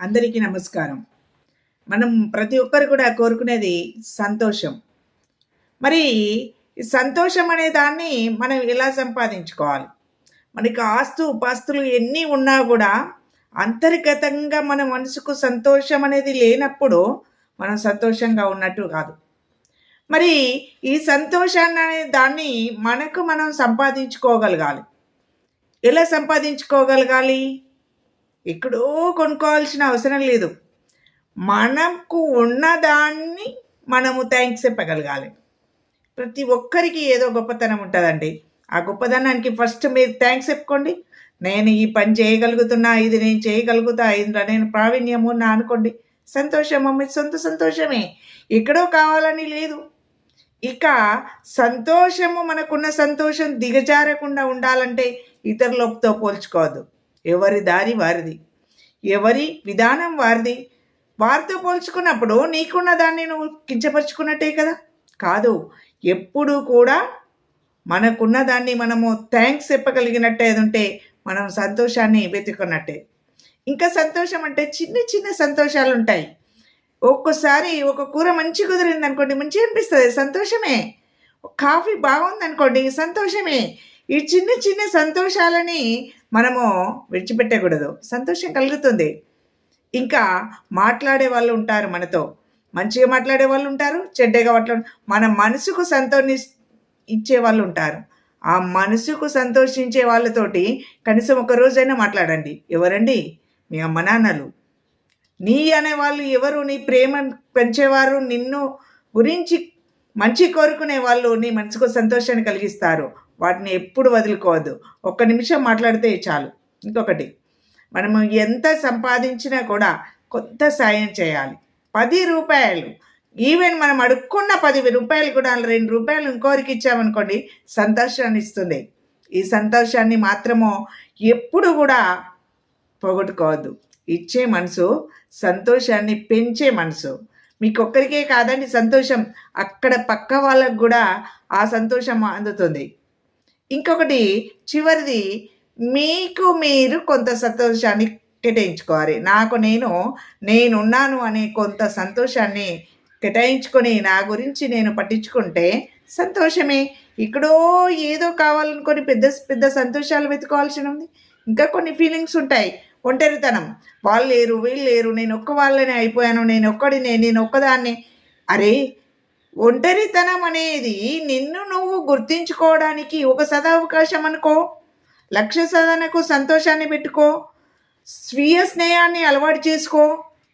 అందరికీ నమస్కారం. మనం ప్రతి ఒక్కరు కూడా కోరుకునేది సంతోషం. మరి ఈ సంతోషం అనే దాన్ని మనం ఎలా సంపాదించుకోవాలి? మనకి పాస్తులు ఎన్ని ఉన్నా కూడా అంతర్గతంగా మన మనసుకు సంతోషం అనేది లేనప్పుడు మనం సంతోషంగా ఉన్నట్టు కాదు. మరి ఈ సంతోషాన్ని అనే దాన్ని మనకు మనం సంపాదించుకోగలగాలి. ఎలా సంపాదించుకోగలగాలి? ఎక్కడో కొనుక్కోవాల్సిన అవసరం లేదు. మనకు ఉన్నదాన్ని మనము థ్యాంక్స్ చెప్పగలగాలి. ప్రతి ఒక్కరికి ఏదో గొప్పతనం ఉంటుందండి. ఆ గొప్పతనానికి ఫస్ట్ మీరు థ్యాంక్స్ చెప్పుకోండి. నేను ఈ పని చేయగలుగుతున్నా, ఇది నేను చేయగలుగుతా, ఇందులో నేను ప్రావీణ్యము నా అనుకోండి. సంతోషము మీ సొంత సంతోషమే, ఎక్కడో కావాలని లేదు. ఇక సంతోషము, మనకున్న సంతోషం దిగజారకుండా ఉండాలంటే ఇతరులతో పోల్చుకోవద్దు. ఎవరి దారి వారిది, ఎవరి విధానం వారిది. వారితో పోల్చుకున్నప్పుడు నీకున్న దాన్ని నువ్వు కించపరుచుకున్నట్టే కదా. కాదు, ఎప్పుడు కూడా మనకున్న దాన్ని మనము థ్యాంక్స్ చెప్పగలిగినట్టే ఉంటే మనం సంతోషాన్ని వెతుకున్నట్టే. ఇంకా సంతోషం అంటే చిన్న చిన్న సంతోషాలు ఉంటాయి. ఒక్కోసారి ఒక కూర మంచి కుదిరింది అనుకోండి, మంచిగా అనిపిస్తుంది, సంతోషమే. కాఫీ బాగుంది అనుకోండి, సంతోషమే. ఈ చిన్న చిన్న సంతోషాలని మనము విడిచిపెట్టకూడదు. సంతోషం కలుగుతుంది. ఇంకా మాట్లాడే వాళ్ళు ఉంటారు మనతో, మంచిగా మాట్లాడే వాళ్ళు ఉంటారు, చెడ్డగా మన మనసుకు ఇచ్చే వాళ్ళు ఉంటారు. ఆ మనసుకు సంతోషించే వాళ్ళతోటి కనీసం ఒక రోజైనా మాట్లాడండి. ఎవరండి? మీ అమ్మ నాన్నలు. నీ అనేవాళ్ళు ఎవరు? నీ ప్రేమ పెంచేవారు, నిన్ను గురించి మంచి కోరుకునే వాళ్ళు నీ మనసుకు సంతోషాన్ని కలిగిస్తారు. వాటిని ఎప్పుడు వదులుకోవద్దు. ఒక్క నిమిషం మాట్లాడితే చాలు. ఇంకొకటి, మనము ఎంత సంపాదించినా కూడా కొంత సాయం చేయాలి. 10 రూపాయలు, ఈవెన్ మనం అడుక్కున్న 10 రూపాయలు కూడా 2 రూపాయలు ఇంకోరికి ఇచ్చామనుకోండి, సంతోషాన్ని ఇస్తుంది. ఈ సంతోషాన్ని మాత్రము ఎప్పుడు కూడా పోగొట్టుకోవద్దు. ఇచ్చే మనసు సంతోషాన్ని పెంచే మనసు. మీకొక్కరికే కాదండి సంతోషం, అక్కడ పక్క వాళ్ళకు కూడా ఆ సంతోషం అందుతుంది. ఇంకొకటి, చివరిది, మీకు మీరు కొంత సంతోషాన్ని కేటాయించుకోవాలి. నాకు నేనున్నాను అనే కొంత సంతోషాన్ని కేటాయించుకొని నా గురించి నేను పట్టించుకుంటే సంతోషమే. ఇక్కడో ఏదో కావాలనుకొని పెద్ద పెద్ద సంతోషాలు వెతుకోవాల్సి ఉంది. ఇంకా కొన్ని ఫీలింగ్స్ ఉంటాయి. ఒంటరితనం, వాళ్ళు లేరు, వీళ్ళు లేరు, నేను ఒక్క వాళ్ళనే అయిపోయాను, నేను ఒక్కదాన్ని. అరే, ఒంటరితనం అనేది నిన్ను నువ్వు గుర్తించుకోవడానికి ఒక సదావకాశం అనుకో. లక్ష్య సాధనకు సంతోషాన్ని పెట్టుకో. స్వీయ స్నేహాన్ని అలవాటు చేసుకో.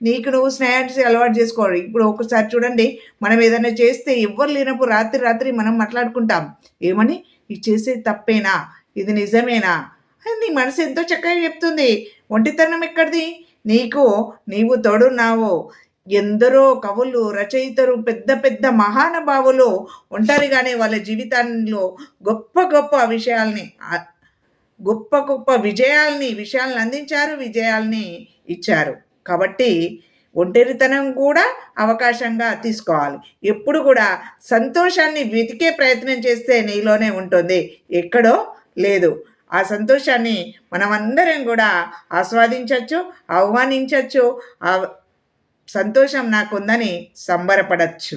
నీకు నువ్వు స్నేహాన్ని అలవాటు చేసుకోవాలి. ఇప్పుడు ఒకసారి చూడండి, మనం ఏదైనా చేస్తే ఎవ్వరు లేనప్పుడు రాత్రి మనం మాట్లాడుకుంటాం. ఏమని? ఇది చేసే తప్పేనా, ఇది నిజమేనా అని నీ మనసు ఎంతో చక్కగా చెప్తుంది. ఒంటితనం ఎక్కడిది? నీవు తోడున్నావు. ఎందరో కవులు, రచయితలు, పెద్ద పెద్ద మహానుభావులు ఒంటరిగానే వాళ్ళ జీవితాల్లో గొప్ప గొప్ప విజయాల్ని అందించారు, విజయాల్ని ఇచ్చారు. కాబట్టి ఒంటరితనం కూడా అవకాశంగా తీసుకోవాలి. ఎప్పుడు కూడా సంతోషాన్ని వెతికే ప్రయత్నం చేస్తే నీలోనే ఉంటుంది, ఎక్కడో లేదు. ఆ సంతోషాన్ని మనమందరం కూడా ఆస్వాదించవచ్చు, ఆహ్వానించవచ్చు. ఆ సంతోషం నాకుందని సంబరపడచ్చు.